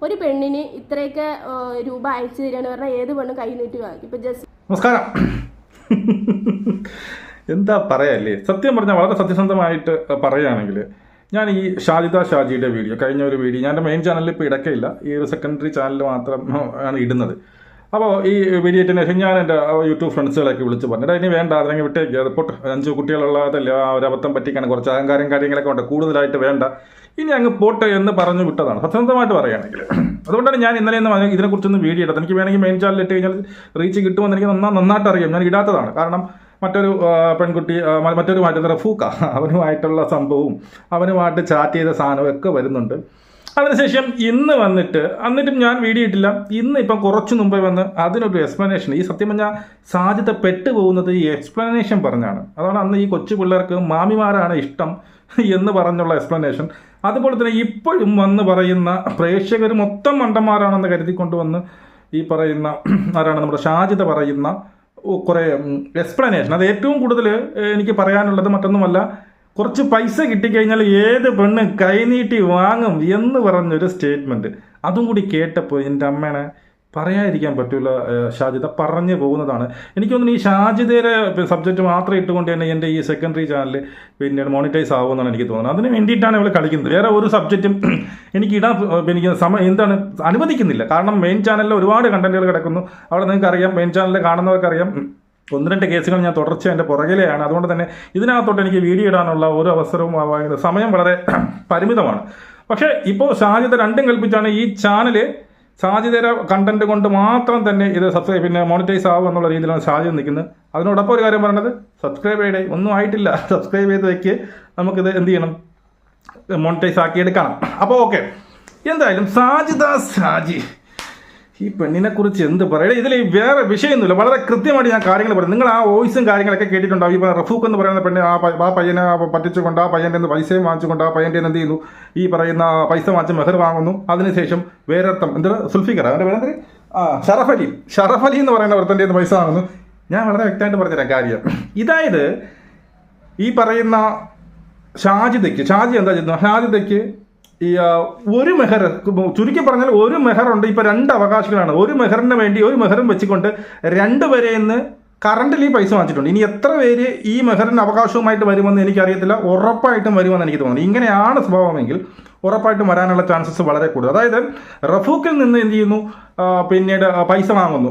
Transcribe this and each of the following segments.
ഒരു പെണ്ണിന് ഇത്രയൊക്കെ രൂപ അയച്ചു തരികയെന്ന് പറഞ്ഞാൽ ഏത് പെണ്ണും കൈ നീട്ടി വാങ്ങി. ഇപ്പൊ ജസ്റ്റ് നമസ്കാരം. എന്താ പറയല്ലേ, സത്യം പറഞ്ഞാൽ വളരെ സത്യസന്ധമായിട്ട് പറയുകയാണെങ്കിൽ ഞാൻ ഈ ഷാജിയുടെ വീഡിയോ, കഴിഞ്ഞ ഒരു വീഡിയോ ഞാൻ എൻ്റെ മെയിൻ ചാനലിൽ ഇപ്പോൾ ഇടയ്ക്കില്ല, ഈ ഒരു സെക്കൻഡറി ചാനലിൽ മാത്രം ആണ് ഇടുന്നത്. അപ്പോൾ ഈ വീഡിയോത്തിന് ശേഷം ഞാൻ എൻ്റെ യൂട്യൂബ് ഫ്രണ്ട്സുകളൊക്കെ വിളിച്ച് പറഞ്ഞിട്ട് അതിന് വേണ്ട, അതിനെ വിട്ടേക്ക്, അത് പൊട്ട് 5 കുട്ടികളുള്ളതല്ല, ഒരു അബദ്ധം പറ്റിക്കാണ്, കുറച്ച് അഹങ്കാരം കാര്യങ്ങളൊക്കെ ഉണ്ട്, കൂടുതലായിട്ട് വേണ്ട, ഇനി അങ്ങ് പോട്ടെ എന്ന് പറഞ്ഞു വിട്ടതാണ് സത്യസന്ധമായിട്ട് പറയുകയാണെങ്കിൽ. അതുകൊണ്ടാണ് ഞാൻ ഇന്നലെ ഇതിനെക്കുറിച്ചൊന്ന് വീഡിയോ ഇട്ടത്. എനിക്ക് വേണമെങ്കിൽ മെയിൻ ചാനലിൽ ഇട്ട് കഴിഞ്ഞാൽ റീച്ച് കിട്ടുമെന്ന് എനിക്ക് നന്നായിട്ട് അറിയാം. ഞാൻ ഇടാത്തതാണ്. കാരണം മറ്റൊരു പെൺകുട്ടി, മറ്റൊരു മാറ്റം റഫൂക്ക, അവനുമായിട്ടുള്ള സംഭവവും അവനുമായിട്ട് ചാറ്റ് ചെയ്ത സാധനവും ഒക്കെ വരുന്നുണ്ട്. അതിനുശേഷം ഇന്ന് എന്നിട്ടും ഞാൻ വീഡിയോ ഇട്ടില്ല. ഇന്ന് ഇപ്പം കുറച്ച് മുമ്പേ വന്ന് അതിനൊരു എക്സ്പ്ലനേഷൻ, ഈ സത്യം പറഞ്ഞാൽ സാധ്യത പെട്ടുപോകുന്നത് ഈ എക്സ്പ്ലനേഷൻ പറഞ്ഞാണ്. അതാണ് അന്ന് ഈ കൊച്ചു പിള്ളേർക്ക് മാമിമാരാണ് ഇഷ്ടം എന്ന് പറഞ്ഞുള്ള എക്സ്പ്ലനേഷൻ. അതുപോലെ തന്നെ ഇപ്പോഴും വന്ന് പറയുന്ന പ്രേക്ഷകർ മൊത്തം മണ്ടന്മാരാണെന്ന് കരുതിക്കൊണ്ടുവന്ന് ഈ പറയുന്ന ആരാണ് നമ്മുടെ ഷാജിദ പറയുന്ന കുറേ എക്സ്പ്ലനേഷൻ. അത് ഏറ്റവും കൂടുതൽ എനിക്ക് പറയാനുള്ളത് മറ്റൊന്നുമല്ല, കുറച്ച് പൈസ കിട്ടിക്കഴിഞ്ഞാൽ ഏത് പെണ്ണ് കൈനീട്ടി വാങ്ങും എന്ന് പറഞ്ഞൊരു സ്റ്റേറ്റ്മെൻറ്റ്. അതും കൂടി കേട്ടപ്പോൾ എൻ്റെ അമ്മേനെ പറയാതിരിക്കാൻ പറ്റില്ല. ഷാജിദ പറഞ്ഞു പോകുന്നതാണ്. എനിക്ക് തോന്നുന്നു ഈ ഷാജിദയുടെ സബ്ജക്റ്റ് മാത്രം ഇട്ടുകൊണ്ട് തന്നെ എൻ്റെ ഈ സെക്കൻഡറി ചാനൽ പിന്നീട് മോണിറ്റൈസ് ആകുമെന്നാണ് എനിക്ക് തോന്നുന്നത്. അതിന് വേണ്ടിയിട്ടാണ് ഇവൾ കളിക്കുന്നത്. വേറെ ഒരു സബ്ജക്റ്റും എനിക്ക് എനിക്ക് എന്താണ് അനുവദിക്കുന്നില്ല. കാരണം മെയിൻ ചാനലിൽ ഒരുപാട് കണ്ടന്റുകൾ കിടക്കുന്നു. അവിടെ നിങ്ങൾക്ക് അറിയാം, മെയിൻ ചാനലിൽ കാണുന്നവർക്കറിയാം, 1-2 കേസുകൾ ഞാൻ തുടർച്ച എൻ്റെ പുറകിലെയാണ്. അതുകൊണ്ട് തന്നെ ഇതിനകത്തോട്ട് എനിക്ക് വീഡിയോ ഇടാനുള്ള ഒരു അവസരവും സമയം വളരെ പരിമിതമാണ്. പക്ഷേ ഇപ്പോൾ ഷാജിദ രണ്ടും കൽപ്പിച്ചാണ് ഈ ചാനല് ഷാജിദയുടെ കണ്ടന്റ് കൊണ്ട് മാത്രം തന്നെ ഇത് പിന്നെ മോണിറ്റൈസ് ആവും എന്നുള്ള രീതിയിലാണ് ഷാജിദ നിൽക്കുന്നത്. അതിനോടൊപ്പം ഒരു കാര്യം പറയണത്, സബ്സ്ക്രൈബ് ചെയ്യണേ, ഒന്നും ആയിട്ടില്ല, സബ്സ്ക്രൈബ് ചെയ്ത് വെക്ക്, നമുക്കിത് എന്ത് ചെയ്യണം, മോണിറ്റൈസ് ആക്കി എടുക്കണം. അപ്പോൾ ഓക്കെ, എന്തായാലും ഷാജി ഈ പെണ്ണിനെ കുറിച്ച് എന്ത് പറയണേ, ഇതിൽ വേറെ വിഷയമൊന്നുമില്ല. വളരെ കൃത്യമായിട്ട് ഞാൻ കാര്യങ്ങൾ പറയും. നിങ്ങൾ ആ വോയിസും കാര്യങ്ങളൊക്കെ കേട്ടിട്ടുണ്ടാവും. ഇപ്പോൾ റഫൂഖ് എന്ന് പറയുന്ന പെണ്ണ് ആ പയ്യനെ പറ്റിച്ചുകൊണ്ട്, ആ പയ്യൻ്റെ നിന്ന് പൈസയും വാങ്ങിച്ചുകൊണ്ട്, ആ പയ്യൻ്റെ എന്ത് ചെയ്യുന്നു, ഈ പറയുന്ന പൈസ വാങ്ങിച്ച് മെഹർ വാങ്ങുന്നു. അതിനുശേഷം വേറൊരുത്തം എന്താ സുൽഫിക്കർ, അവൻ്റെ പേരെന്ത്, ഷറഫ് അലി എന്ന് പറയുന്ന ഒരുത്തൻ്റെ നിന്ന് പൈസ വാങ്ങുന്നു. ഞാൻ വളരെ വ്യക്തമായിട്ട് പറഞ്ഞുതരാം കാര്യം. ഇതായത് ഈ പറയുന്ന ഷാജിദയ്ക്ക് എന്താ ചെയ്യുന്നത്, ഷാജിദയ്ക്ക് ഈ ഒരു മെഹർ, ചുരുക്കി പറഞ്ഞാൽ ഒരു മെഹറുണ്ട്. ഇപ്പം 2 അവകാശികളാണ്. ഒരു മെഹറിന് വേണ്ടി ഒരു മെഹറും വെച്ചുകൊണ്ട് 2 പേരെ ഇന്ന് കറണ്ടിൽ ഈ പൈസ വാങ്ങിച്ചിട്ടുണ്ട്. ഇനി എത്ര പേര് ഈ മെഹറിന് അവകാശവുമായിട്ട് വരുമെന്ന് എനിക്കറിയത്തില്ല. ഉറപ്പായിട്ടും വരുമെന്ന് എനിക്ക് തോന്നുന്നു. ഇങ്ങനെയാണ് സ്വഭാവമെങ്കിൽ ഉറപ്പായിട്ടും വരാനുള്ള ചാൻസസ് വളരെ കൂടുതൽ. അതായത് റഫൂഖിൽ നിന്ന് എന്ത് ചെയ്യുന്നു, പിന്നീട് പൈസ വാങ്ങുന്നു,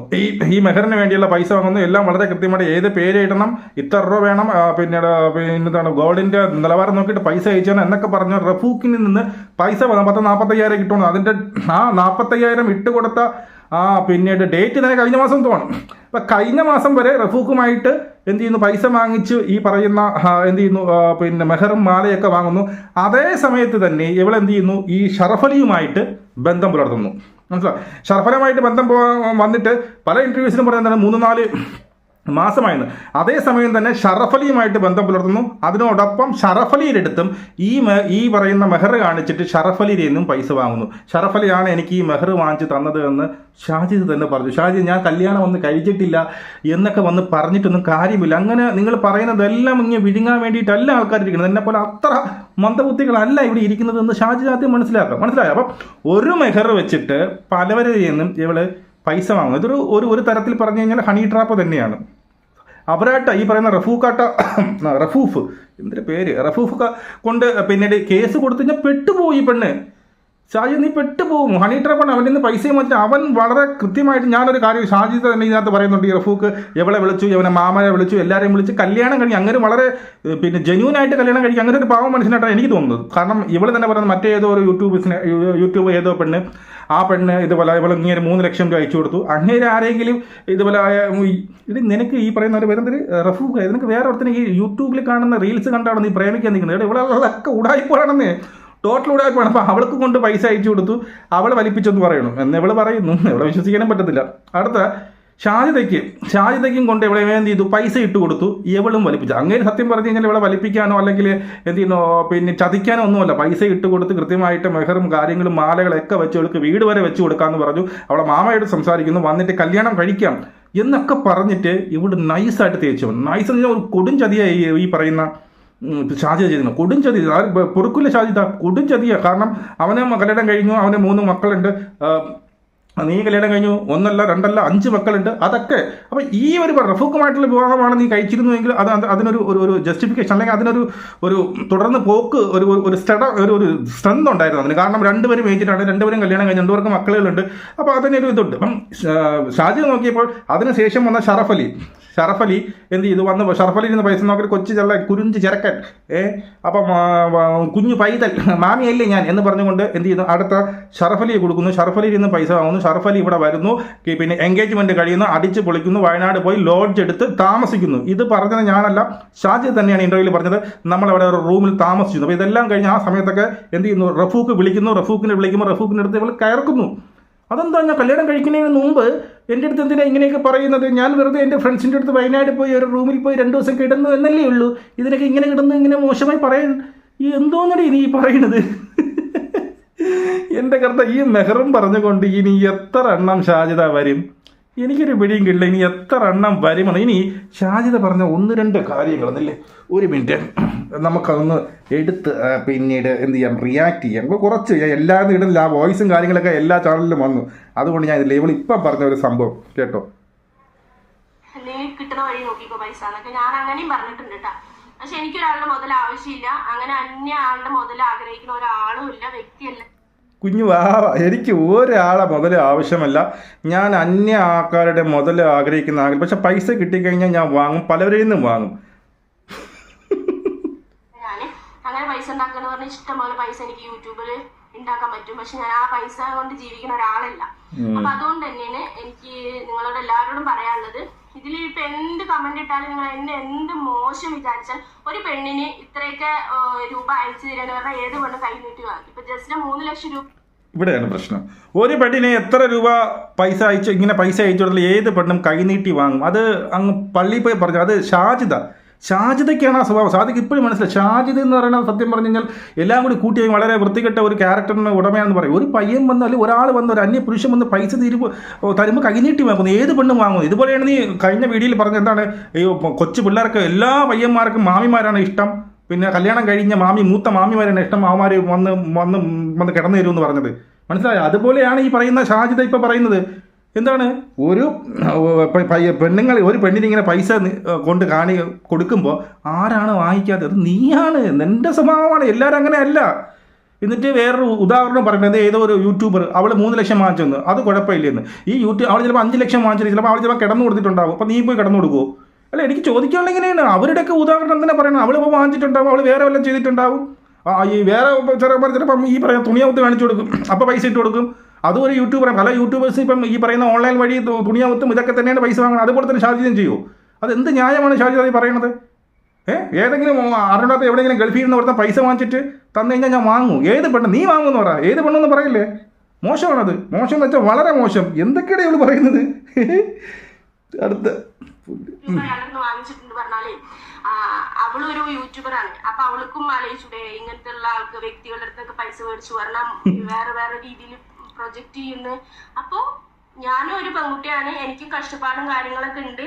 ഈ മെഹറിന് വേണ്ടിയുള്ള പൈസ വാങ്ങുന്നു. എല്ലാം വളരെ കൃത്യമായിട്ട് ഏത് പേര് ഇടണം, ഇത്ര രൂപ വേണം, പിന്നെന്താണ് ഗോൾഡിൻ്റെ നിലവാരം നോക്കിയിട്ട് പൈസ അയച്ചാണ് എന്നൊക്കെ പറഞ്ഞ് റഫൂഖിൽ നിന്ന് പൈസ 40,000 കിട്ടുന്നു. അതിൻ്റെ ആ 40,000 ഇട്ട് കൊടുത്ത പിന്നീട് ഡേറ്റ് തന്നെ കഴിഞ്ഞ മാസം തോന്നും. അപ്പം കഴിഞ്ഞ മാസം വരെ റഫൂഖുമായിട്ട് എന്ത് ചെയ്യുന്നു, പൈസ വാങ്ങിച്ച് ഈ പറയുന്ന എന്ത് ചെയ്യുന്നു, പിന്നെ മെഹറും മാലയൊക്കെ വാങ്ങുന്നു. അതേ സമയത്ത് തന്നെ ഇവളെന്ത് ചെയ്യുന്നു, ഈ ഷറഫലിയുമായിട്ട് ബന്ധം പുലർത്തുന്നു. മനസ്സിലായി? ഷറഫലുമായിട്ട് ബന്ധം വന്നിട്ട് പല ഇൻ്റർവ്യൂസിനും പറയുന്നത് 3-4 മാസമായിരുന്നു. അതേസമയം തന്നെ ഷറഫലിയുമായിട്ട് ബന്ധം പുലർത്തുന്നു. അതിനോടൊപ്പം ഷറഫലിയുടെ അടുത്തും ഈ പറയുന്ന മെഹർ കാണിച്ചിട്ട് ഷറഫലിയിൽ നിന്നും പൈസ വാങ്ങുന്നു. ഷറഫലിയാണ് എനിക്ക് ഈ മെഹർ വാങ്ങിച്ച് തന്നത് എന്ന് ഷാജിദ് തന്നെ പറഞ്ഞു. ഷാജിദ് ഞാൻ കല്യാണം ഒന്നും കഴിച്ചിട്ടില്ല എന്നൊക്കെ വന്ന് പറഞ്ഞിട്ടൊന്നും കാര്യമില്ല. അങ്ങനെ നിങ്ങൾ പറയുന്നതെല്ലാം ഇങ്ങനെ വിഴുങ്ങാൻ വേണ്ടിയിട്ടല്ല ആൾക്കാർ ഇരിക്കുന്നത്. എന്നെ പോലെ അത്ര മന്ദബുദ്ധികളല്ല ഇവിടെ ഇരിക്കുന്നത് എന്ന് ഷാജിദ് ആദ്യം മനസ്സിലായോ? അപ്പം ഒരു മെഹർ വെച്ചിട്ട് പലവരിൽ നിന്നും ഇവള് പൈസ വാങ്ങുന്നത് ഒരു തരത്തിൽ പറഞ്ഞു കഴിഞ്ഞാൽ ഹണി ട്രാപ്പ് തന്നെയാണ്. അവരായിട്ട് ഈ പറയുന്ന റഫൂഫ് എന്തൊരു പേര്, റഫൂഫ് കൊണ്ട് പിന്നീട് കേസ് കൊടുത്തു കഴിഞ്ഞാൽ പെട്ടുപോയി പെണ്ണ്. ഷാജിദ് നീ പെട്ടുപോകും, ഹണി ട്രാപ്പാണ്. അവൻ്റെ നിന്ന് പൈസയും വെച്ചിട്ട് അവൻ വളരെ കൃത്യമായിട്ട്, ഞാനൊരു കാര്യം ഷാജിദ് തന്നെ ഇതിനകത്ത് പറയുന്നുണ്ട്, ഈ റഫൂഖ് എവളെ വിളിച്ചു, ഇവനെ മാമനെ വിളിച്ചു, എല്ലാവരെയും വിളിച്ച് കല്യാണം കഴിഞ്ഞ് അങ്ങനെ വളരെ പിന്നെ ജെന്യൂനായിട്ട് കല്യാണം കഴിക്കും. അങ്ങനെ ഒരു പാവം മനുഷ്യനായിട്ടാണ് എനിക്ക് തോന്നുന്നത്. കാരണം ഇവള് തന്നെ പറയുന്നത് മറ്റേ ഏതോ ഒരു യൂട്യൂബ് ഏതോ പെണ്ണ്, ആ പെണ്ണ് ഇതുപോലെ ഇവൾ ഇങ്ങനെ 3 ലക്ഷം രൂപ അയച്ചു കൊടുത്തു. അങ്ങനെ ആരെങ്കിലും ഇതുപോലെ ഇത് നിനക്ക് ഈ പറയുന്ന ഒരു വരുന്നൊരു റഫൂഖ്, നിനക്ക് വേറെ ഒരുത്തിന് ഈ യൂട്യൂബിൽ കാണുന്ന റീൽസ് കണ്ടാണ് നീ പ്രേമിക്കാൻ നിൽക്കുന്നത്. ഇവിടെ ഉടായ്പാണെന്നേ, ടോട്ടൽ ഉടായ്പാണ്. അപ്പോൾ അവൾക്ക് കൊണ്ട് പൈസ അയച്ചു കൊടുത്തു, അവൾ വലിപ്പിച്ചെന്ന് പറയണം എന്ന് ഇവൾ പറയുന്നു. ഇവിടെ വിശ്വസിക്കാനും പറ്റത്തില്ല. അടുത്ത ഷാജിദയ്ക്കും കൊണ്ട് ഇവിടെ എന്ത് ചെയ്തു, പൈസ ഇട്ട് കൊടുത്തു, ഇവളും വലിപ്പിച്ചു. അങ്ങനെ സത്യം പറഞ്ഞു കഴിഞ്ഞാൽ ഇവിടെ വലിപ്പിക്കാനോ അല്ലെങ്കിൽ എന്ത് ചെയ്യുന്നോ പിന്നെ ചതിക്കാനോ ഒന്നുമല്ല. പൈസ ഇട്ട് കൊടുത്ത് കൃത്യമായിട്ട് മെഹറും കാര്യങ്ങളും മാലകളൊക്കെ വെച്ച് അവൾക്ക് വീട് വരെ വെച്ച് കൊടുക്കാമെന്ന് പറഞ്ഞു. അവളെ മാമയോട് സംസാരിക്കുന്നു, വന്നിട്ട് കല്യാണം കഴിക്കാം എന്നൊക്കെ പറഞ്ഞിട്ട് ഇവിടെ നൈസായിട്ട് തേച്ചു. നൈസ് എന്ന് പറഞ്ഞാൽ ഒരു കൊടും ചതിയായി ഈ പറയുന്ന ഷാജിദ ചെയ്യുന്നു. കൊടും ചതി, പൊറുക്കില്ല ഷാജിദ, കൊടും ചതിയാണ്. കാരണം അവന് കല്യാണം കഴിഞ്ഞു, അവന് 3 മക്കളുണ്ട്. നീ കല്യാണം കഴിഞ്ഞു, 1 അല്ല 2 അല്ല 5 മക്കളുണ്ട്. അതൊക്കെ അപ്പം ഈ ഒരു റഫൂക്കുമായിട്ടുള്ള വിവാഹമാണ് നീ കഴിച്ചിരുന്നുവെങ്കിൽ അതിനൊരു ഒരു ജസ്റ്റിഫിക്കേഷൻ, അല്ലെങ്കിൽ അതിനൊരു തുടർന്ന് പോക്ക് ഒരു സ്ട്രെങ്ത് ഉണ്ടായിരുന്നു അതിന്. കാരണം 2 പേരും ഏജിലാണ്, 2 പേരും കല്യാണം കഴിഞ്ഞ് 2 പേർക്ക് മക്കളുണ്ട്. അപ്പോൾ അതിനൊരു ഇതുണ്ട്. അപ്പം ഷാജിദ നോക്കിയപ്പോൾ അതിനുശേഷം വന്ന ഷറഫ് അലി എന്ത് ചെയ്തു? വന്ന് ഷറഫ് അലി ഇരുന്ന് പൈസ നോക്കി കൊച്ചു കുരുഞ്ച് ചെറുക്കൻ, അപ്പം കുഞ്ഞു പൈതൽ മാമിയല്ലേ ഞാൻ എന്ന് പറഞ്ഞുകൊണ്ട് എന്ത് ചെയ്യുന്നു? അടുത്ത ഷറഫ് അലിയെ കൊടുക്കുന്നു. ഷറഫ് അലി ഇരുന്ന് പൈസ വാങ്ങുന്നു. ഷറഫ് അലി ഇവിടെ വരുന്നു, പിന്നെ എൻഗേജ്മെന്റ് കഴിയുന്നു, അടിച്ച് പൊളിക്കുന്നു, വയനാട് പോയി ലോഡ്ജ് എടുത്ത് താമസിക്കുന്നു. ഇത് പറഞ്ഞത് ഞാനല്ല, ഷാജിദ് തന്നെയാണ് ഇന്റർവ്യൂവിൽ പറഞ്ഞത്. നമ്മളവിടെ ഒരു റൂമിൽ താമസിക്കുന്നു. അപ്പോൾ ഇതെല്ലാം കഴിഞ്ഞ് ആ സമയത്തൊക്കെ എന്ത് ചെയ്യുന്നു? റഫൂക്ക് വിളിക്കുന്നു. റഫൂക്കിനെ വിളിക്കുമ്പോൾ റഫൂക്കിൻ്റെ അടുത്ത് ഇവൾ കയർക്കുന്നു. അതെന്താ, ഞാൻ കല്യാണം കഴിക്കുന്നതിന് മുമ്പ് എൻ്റെ അടുത്ത് എന്തിനാ ഇങ്ങനെയൊക്കെ പറയുന്നത്? ഞാൻ വെറുതെ എൻ്റെ ഫ്രണ്ട്സിൻ്റെ അടുത്ത് വയനാട് പോയി ഒരു റൂമിൽ പോയി 2 ദിവസം കിടന്നു എന്നല്ലേ ഉള്ളൂ. ഇതിനൊക്കെ ഇങ്ങനെ കിടന്ന് ഇങ്ങനെ മോശമായി പറയാൻ എന്തോന്നടി നീ പറയുന്നത്? എൻ്റെ കർത്ത, ഈ മെഹറും പറഞ്ഞുകൊണ്ട് ഇനി എത്ര എണ്ണം ഷാജിദ വരും? എനിക്കൊരു പിടിയും കിട്ടില്ല. ഇനി എത്ര എണ്ണം വരുമെന്ന്. ഇനി ഷാജിദ പറഞ്ഞ 1-2 കാര്യങ്ങളെന്നല്ലേ, ഒരു മിനിറ്റ് നമുക്കതൊന്ന് എടുത്ത് പിന്നീട് എന്ത് ചെയ്യാം, റിയാക്ട് ചെയ്യാം. ഇപ്പോൾ കുറച്ച് എല്ലാവരും ഇടുന്നില്ല, ആ വോയിസും കാര്യങ്ങളൊക്കെ എല്ലാ ചാനലിലും വന്നു. അതുകൊണ്ട് ഞാൻ ഇതിൽ ഇപ്പം പറഞ്ഞ ഒരു സംഭവം കേട്ടോ. കിട്ടുന്ന വഴി നോക്കിക്കോ പൈസ എന്നൊക്കെ ഞാൻ അങ്ങനെയും പറഞ്ഞിട്ടുണ്ട് കേട്ടോ. പക്ഷെ എനിക്കൊരാളുടെ മുതൽ ആവശ്യമില്ല. അങ്ങനെ അന്യ ആളുടെ മുതൽ ആഗ്രഹിക്കുന്ന ഒരാളും ഇല്ല, വ്യക്തിയല്ല. കുഞ്ഞു എനിക്ക് ഒരാളെ മുതൽ ആവശ്യമല്ല. ഞാൻ അന്യ ആൾക്കാരുടെ മുതൽ ആഗ്രഹിക്കുന്ന പക്ഷെ പൈസ കിട്ടിക്കഴിഞ്ഞാൽ ഞാൻ വാങ്ങും, പലവരിൽ നിന്നും വാങ്ങും. ഞാൻ അങ്ങനെ പൈസ ഉണ്ടാക്കുന്ന പറഞ്ഞാൽ ഇഷ്ടംപോലെ പൈസ എനിക്ക് യൂട്യൂബിൽ ഉണ്ടാക്കാൻ പറ്റും. പക്ഷെ ഞാൻ ആ പൈസ കൊണ്ട് ജീവിക്കുന്ന ഒരാളല്ല. അപ്പൊ അതുകൊണ്ട് തന്നെയാണ് എനിക്ക് നിങ്ങളോട് എല്ലാവരോടും പറയാനുള്ളത്, ഇതിൽ ഇപ്പൊ എന്ത് കമന്റ് ഇട്ടാലും നിങ്ങൾ എന്നെ എന്ത് മോശം വിചാരിച്ചാൽ ഒരു പെണ്ണിന് ഇത്രയൊക്കെ രൂപ അയച്ചു തരാന്ന് പറഞ്ഞാൽ ഏത് പെണ്ണ് കൈ നീട്ടി വാങ്ങി. ഇപ്പൊ ജസ്റ്റ് 3 ലക്ഷം രൂപ. ഇവിടെയാണ് പ്രശ്നം. ഒരു പെണ്ണിന് എത്ര രൂപ പൈസ അയച്ചു, ഇങ്ങനെ പൈസ അയച്ചു കൊടുത്താൽ ഏത് പെണ്ണും കൈനീട്ടി വാങ്ങും. അത് അങ്ങ് പള്ളിയിൽ പോയി പറഞ്ഞു. അത് ഷാജിദയ്ക്കാണ് ആ സ്വഭാവം. ഷാജിക്ക് ഇപ്പോഴും മനസ്സിലായി. ഷാജിദ് എന്ന് പറയുന്നത് സത്യം പറഞ്ഞു കഴിഞ്ഞാൽ എല്ലാം കൂടി കൂട്ടിയായി വളരെ വൃത്തികെട്ട ഒരു ക്യാരക്ടറിന് ഉടമയാണെന്ന് പറയും. ഒരു പയ്യൻ വന്നാൽ ഒരാൾ വന്ന് ഒരു അന്യ പുരുഷൻ വന്ന് പൈസ തരുമ്പോൾ കൈനീട്ടി വാങ്ങുന്നു. ഏത് പെണ്ണും വാങ്ങുന്നു. ഇതുപോലെയാണ് നീ കഴിഞ്ഞ വീഡിയോയിൽ പറഞ്ഞത്. എന്താണ്, കൊച്ചു പിള്ളേർക്ക് എല്ലാ പയ്യന്മാർക്കും മാമിമാരാണ് ഇഷ്ടം, പിന്നെ കല്യാണം കഴിഞ്ഞ മൂത്ത മാമിമാരാണ് ഇഷ്ടം, മാമാർ വന്ന് കിടന്നു തരുമെന്ന് പറഞ്ഞത് മനസ്സിലായോ? അതുപോലെയാണ് ഈ പറയുന്ന ഷാജിദ ഇപ്പം പറയുന്നത്. എന്താണ്, ഒരു പെണ്ണിന് ഇങ്ങനെ പൈസ കൊണ്ട് കൊടുക്കുമ്പോൾ ആരാണ് വാങ്ങിക്കാതെ? അത് നീയാണ്, നിന്റെ സ്വഭാവമാണ്. എല്ലാവരും അങ്ങനെ അല്ല. എന്നിട്ട് വേറൊരു ഉദാഹരണം പറയുന്നത്, ഏതോ ഒരു യൂട്യൂബർ അവൾ 3 ലക്ഷം വാങ്ങിച്ചെന്ന്, അത് കുഴപ്പമില്ലെന്ന്. ഈ അവൾ ചിലപ്പോൾ 5 ലക്ഷം വാങ്ങിച്ചിട്ട് ചിലപ്പോൾ അവൾ ചിലപ്പോൾ കിടന്നു കൊടുത്തിട്ടുണ്ടാവും. അപ്പോൾ നീ പോയി കിടന്നു കൊടുക്കുമോ? അല്ല, എനിക്ക് ചോദിക്കാനുള്ള എങ്ങനെയാണ്? അവരുടെയൊക്കെ ഉദാഹരണം എന്തിനാ പറയുന്നത്? അവൾ ഇപ്പോൾ വാങ്ങിച്ചിട്ടുണ്ടാവും, അവൾ വേറെ വല്ലതും ചെയ്തിട്ടുണ്ടാവും. ഈ വേറെ ചിലപ്പം ഈ പറയാം തുണിയാവത്ത് കാണിച്ചു കൊടുക്കും, അപ്പോൾ പൈസ ഇട്ട് കൊടുക്കും. അതും ഒരു യൂട്യൂബറാണ്. പല യൂട്യൂബേഴ്സ് ഇപ്പം ഈ പറയുന്ന ഓൺലൈൻ വഴി തുണിയാവത്തും ഇതൊക്കെ തന്നെയാണ് പൈസ വാങ്ങുന്നത്. അതുപോലെ തന്നെ ഷാജിദയും ചെയ്യുമോ? അതെന്ത് ന്യായമാണ് ഷാജിദ ഈ പറയണത്? ഏതെങ്കിലും അറിഞ്ഞാത്ത എവിടെയെങ്കിലും ഗൾഫിൽ നിന്ന് കൊടുത്താൽ പൈസ വാങ്ങിച്ചിട്ട് തന്നു കഴിഞ്ഞാൽ ഞാൻ വാങ്ങും. ഏത് പെണ്ണ് നീ വാങ്ങുമെന്ന് പറ, ഏത് പെണ്ണെന്ന് പറയില്ലേ? മോശമാണത്. മോശം എന്ന് വെച്ചാൽ വളരെ മോശം. എന്തൊക്കെയാണ് ഇവള് പറയുന്നത്? അടുത്ത വാങ്ങിച്ചിട്ടുണ്ട് പറഞ്ഞാലേ അവളൊരു യൂട്യൂബറാണ്. അപ്പൊ അവൾക്കും ആലോചിച്ചൂടെ ഇങ്ങനത്തെ ഉള്ള ആൾക്ക് വ്യക്തികളുടെ അടുത്തൊക്കെ പൈസ മേടിച്ചു വരണം, വേറെ രീതിയിൽ പ്രൊജക്ട് ചെയ്യുന്നു. അപ്പൊ ഞാനും ഒരു പെൺകുട്ടിയാണ്, എനിക്ക് കഷ്ടപ്പാടും കാര്യങ്ങളൊക്കെ ഉണ്ട്.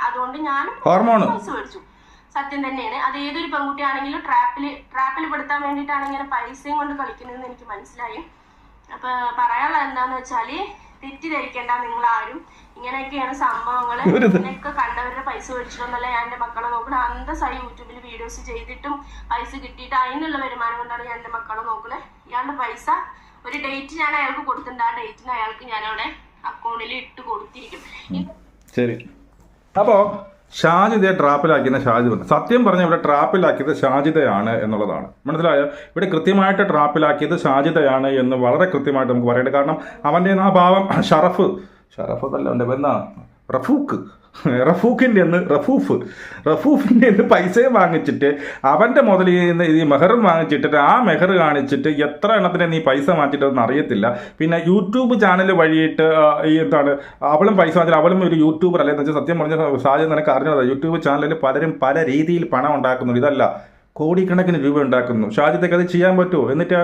അതുകൊണ്ട് ഞാനും പൈസ മേടിച്ചു. സത്യം തന്നെയാണ്. അത് ഏതൊരു പെൺകുട്ടിയാണെങ്കിലും ട്രാപ്പിൽ പെടുത്താൻ വേണ്ടിയിട്ടാണ് ഇങ്ങനെ പൈസയും കൊണ്ട് കളിക്കുന്നതെന്ന് എനിക്ക് മനസ്സിലായി. അപ്പൊ പറയാനുള്ളത് എന്താന്ന് വെച്ചാല്, തെറ്റിദ്ധരിക്കേണ്ട നിങ്ങളാരും. ഇങ്ങനെയൊക്കെയാണ് സംഭവങ്ങൾ. ഇങ്ങനെയൊക്കെ കണ്ടവരുടെ പൈസ മേടിച്ചിട്ടൊന്നല്ല ഞാൻ എൻ്റെ മക്കളെ നോക്കുന്നത്. അന്തസ്സായി യൂട്യൂബിൽ വീഡിയോസ് ചെയ്തിട്ടും പൈസ കിട്ടിയിട്ട് അതിനുള്ള വരുമാനം കൊണ്ടാണ് ഞാൻ എൻ്റെ മക്കളെ നോക്കുന്നത്. ഇയാളുടെ പൈസ ഒരു ഡേറ്റ് ഞാൻ അയാൾക്ക് കൊടുത്തിട്ടുണ്ട്. ആ ഡേറ്റിന് അയാൾക്ക് ഞാൻ അവിടെ അക്കൗണ്ടിൽ ഇട്ട് കൊടുത്തിരിക്കും. ശരി. അപ്പോൾ ഷാജിദയെ ട്രാപ്പിലാക്കിയ ഷാജിദ, സത്യം പറഞ്ഞാൽ ഇവിടെ ട്രാപ്പിലാക്കിയത് ഷാജിദയാണ് എന്നുള്ളതാണ്. മനസ്സിലായോ? ഇവിടെ കൃത്യമായിട്ട് ട്രാപ്പിലാക്കിയത് ഷാജിദയാണ് എന്ന് വളരെ കൃത്യമായിട്ട് നമുക്ക് പറയേണ്ടത്. കാരണം അവൻ്റെ ആ ഭാവം ഷറഫല്ല അവൻ്റെ എന്നാ റഫൂഫിൻ്റെ പൈസയും വാങ്ങിച്ചിട്ട് അവൻ്റെ മുതൽ ഈ മെഹറും വാങ്ങിച്ചിട്ട് ആ മെഹർ കാണിച്ചിട്ട് എത്ര എണ്ണത്തിന് നീ പൈസ മാറ്റിയിട്ടൊന്നും അറിയത്തില്ല. പിന്നെ യൂട്യൂബ് ചാനൽ വഴിയിട്ട് ഈ എന്താണ് അവളും പൈസ വാങ്ങിച്ചിട്ട് അവളും ഒരു യൂട്യൂബർ അല്ലേ എന്ന് വെച്ചാൽ സത്യം പറഞ്ഞ സാഹചര്യം നിനക്ക് അറിഞ്ഞതാണ്. യൂട്യൂബ് ചാനലിൽ പലരും പല രീതിയിൽ പണം ഉണ്ടാക്കുന്നുണ്ട്. ഇതല്ല, കോടിക്കണക്കിന് രൂപ ഉണ്ടാക്കുന്നു. ഷാജിദയ്ക്ക് അത് ചെയ്യാൻ പറ്റുമോ? എന്നിട്ട്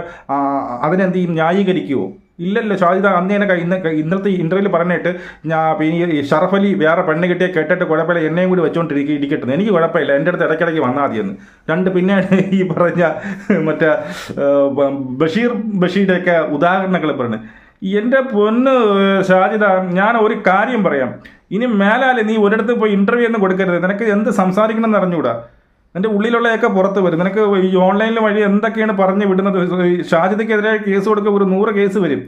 അതിനെന്ത് ചെയ്യും? ന്യായീകരിക്കുമോ? ഇല്ലല്ലോ ഷാജിദ അന്ന് എന്നെ ഇന്നലത്തെ ഇന്റർവ്യൂവിൽ പറഞ്ഞിട്ട് ഞാൻ പിന്നെ ഈ ഷറഫ് അലി വേറെ പെണ്ണ് കിട്ടിയ കേട്ടിട്ട് കുഴപ്പമില്ല എന്നെയും കൂടി ഇരിക്കട്ടെ, എനിക്ക് കുഴപ്പമില്ല, എൻ്റെ അടുത്ത് ഇടയ്ക്കിടയ്ക്ക് വന്നാൽ മതിയെന്ന്. രണ്ട് പിന്നെ ഈ പറഞ്ഞ മറ്റേ ബഷീറുടെയൊക്കെ ഉദാഹരണങ്ങൾ പറഞ്ഞു. എൻ്റെ പൊന്ന് ഷാജിദ, ഞാൻ ഒരു കാര്യം പറയാം, ഇനി മേലാല് നീ ഒരിടത്ത് പോയി ഇന്റർവ്യൂ ഒന്നും കൊടുക്കരുത്. നിനക്ക് എന്ത് സംസാരിക്കണം എന്ന് അറിഞ്ഞുകൂടാ, നിന്റെ ഉള്ളിലുള്ളതൊക്കെ പുറത്ത് വരും. നിനക്ക് ഈ ഓൺലൈനിൽ വഴി എന്തൊക്കെയാണ് പറഞ്ഞു വിടുന്നത്. ഷാജിദയ്ക്കെതിരെ കേസ് കൊടുക്കുക, ഒരു 100 കേസ് വരും.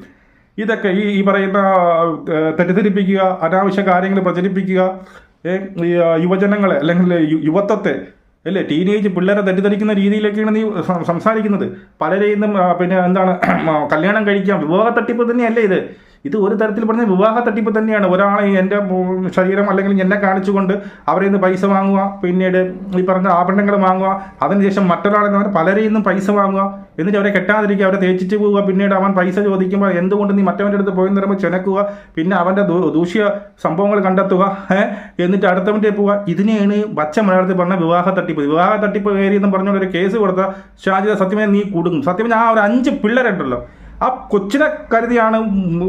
ഇതൊക്കെ ഈ പറയുന്ന തെറ്റിദ്ധരിപ്പിക്കുക, അനാവശ്യ കാര്യങ്ങൾ പ്രചരിപ്പിക്കുക, ഈ യുവജനങ്ങളെ അല്ലെങ്കിൽ യുവത്വത്തെ അല്ലേ ടീനേജ് പിള്ളേരെ തെറ്റിദ്ധരിക്കുന്ന രീതിയിലൊക്കെയാണ് നീ സംസാരിക്കുന്നത്. പലരെയും പിന്നെ എന്താണ് കല്യാണം കഴിക്കാം, വിവാഹ തട്ടിപ്പ് തന്നെയല്ലേ ഇത് ഒരു തരത്തിൽ പറഞ്ഞ വിവാഹ തട്ടിപ്പ് തന്നെയാണ്. ഒരാളെ എൻ്റെ ശരീരം അല്ലെങ്കിൽ എന്നെ കാണിച്ചുകൊണ്ട് അവരിൽ നിന്ന് പൈസ വാങ്ങുക, പിന്നീട് ഈ പറഞ്ഞ ആഭരണങ്ങൾ വാങ്ങുക, അതിനുശേഷം മറ്റൊരാളെന്ന് പറഞ്ഞാൽ പലരെയും നിന്നും പൈസ വാങ്ങുക, എന്നിട്ട് അവരെ കെട്ടാതിരിക്കുക, അവരെ തേച്ചിട്ട് പോവുക, പിന്നീട് അവൻ പൈസ ചോദിക്കുമ്പോൾ എന്തുകൊണ്ട് നീ മറ്റവൻ്റെ അടുത്ത് പോയി നിറയുമ്പോൾ ചെനക്കുക, പിന്നെ അവൻ്റെ ദൂഷ്യ സംഭവങ്ങൾ കണ്ടെത്തുക, എന്നിട്ട് അടുത്തവൻ്റെ പോവുക. ഇതിനെയാണ് പച്ച മലയാളത്തിൽ പറഞ്ഞ വിവാഹ തട്ടിപ്പ്. വിവാഹ തട്ടിപ്പ് കയറിയെന്ന് പറഞ്ഞുകൊണ്ട് ഒരു കേസ് കൊടുത്ത ഷാജിദ സത്യമേ നീ കുടുങ്ങും. സത്യം ഞാൻ ഒരു 5 പിള്ളേരുണ്ടല്ലോ, ആ കൊച്ചിനെ കരുതിയാണ്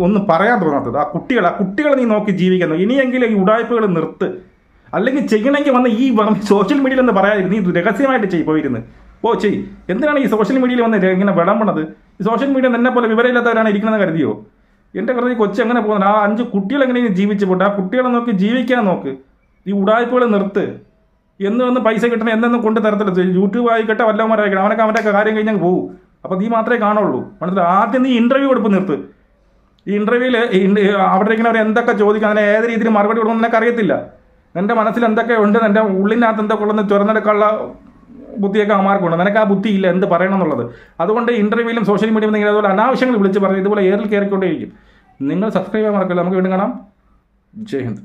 ഒന്നും പറയാൻ തോന്നാത്തത്. ആ കുട്ടികളെ നീ നോക്കി ജീവിക്കുന്നത്. ഇനിയെങ്കിലും ഈ ഉടായ്പകൾ നിർത്ത്, അല്ലെങ്കിൽ ചെയ്യണമെങ്കിൽ വന്ന് ഈ സോഷ്യൽ മീഡിയയിൽ ഒന്ന് പറയാതിരുന്നു, നീ രഹസ്യമായിട്ട് പോയിരുന്നു ചെയ്. എന്തിനാണ് ഈ സോഷ്യൽ മീഡിയയിൽ വന്ന് ഇങ്ങനെ വിളമ്പണത്? ഈ സോഷ്യൽ മീഡിയ എന്നെ പോലെ വിവരമില്ലാത്തവരാണ് ഇരിക്കണമെന്ന് കരുതിയോ? എൻ്റെ കരുതി കൊച്ചു എങ്ങനെ പോകുന്നത്? ആ 5 കുട്ടികൾ എങ്ങനെയും ജീവിച്ചു പോട്ടെ, ആ കുട്ടികളെ നോക്കി ജീവിക്കാൻ നോക്ക്. ഈ ഉടായ്പകൾ നിർത്ത്. എന്ന് പൈസ കിട്ടണം എന്നൊന്നും കൊണ്ട് തരത്തില്ല. യൂട്യൂബ് ആയിക്കട്ടെ വല്ലവന്മാരായിക്കട്ടെ, അവനൊക്കെ അവൻ്റെ കാര്യം കഴിഞ്ഞാൽ പോകും. അപ്പോൾ നീ മാത്രമേ കാണുള്ളൂ. മനസ്സിലായി? ആദ്യം നീ ഇന്റർവ്യൂ കൊടുപ്പ് നിർത്ത്. ഈ ഇന്റർവ്യൂവിൽ അവിടെ ഇരിക്കുന്നവർ എന്തൊക്കെ ചോദിക്കും, അതിനെ ഏത് രീതിയിൽ മറുപടി കൊടുക്കുമെന്ന് നിനക്ക് അറിയത്തില്ല. എൻ്റെ മനസ്സിൽ എന്തൊക്കെ ഉണ്ട്, എൻ്റെ ഉള്ളിനകത്ത് എന്തൊക്കെ ഉള്ളതെന്ന് തുറന്നെടുക്കാനുള്ള ബുദ്ധിയൊക്കെ അമാർക്കുണ്ട്. നിനക്ക് ആ ബുദ്ധിയില്ല എന്ത് പറയണം എന്നുള്ളത്. അതുകൊണ്ട് ഇന്റർവ്യൂവിലും സോഷ്യൽ മീഡിയയിലും നിങ്ങൾ അതുപോലെ അനാവശ്യങ്ങൾ വിളിച്ച് പറഞ്ഞ് ഇതുപോലെ ഏറിൽ കയറിക്കൊണ്ടേയിരിക്കും. നിങ്ങൾ സബ്സ്ക്രൈബ് ചെയ്യാൻ മറക്കില്ല. നമുക്ക് വീണ്ടും കാണാം. ജയ് ഹിന്ദ്.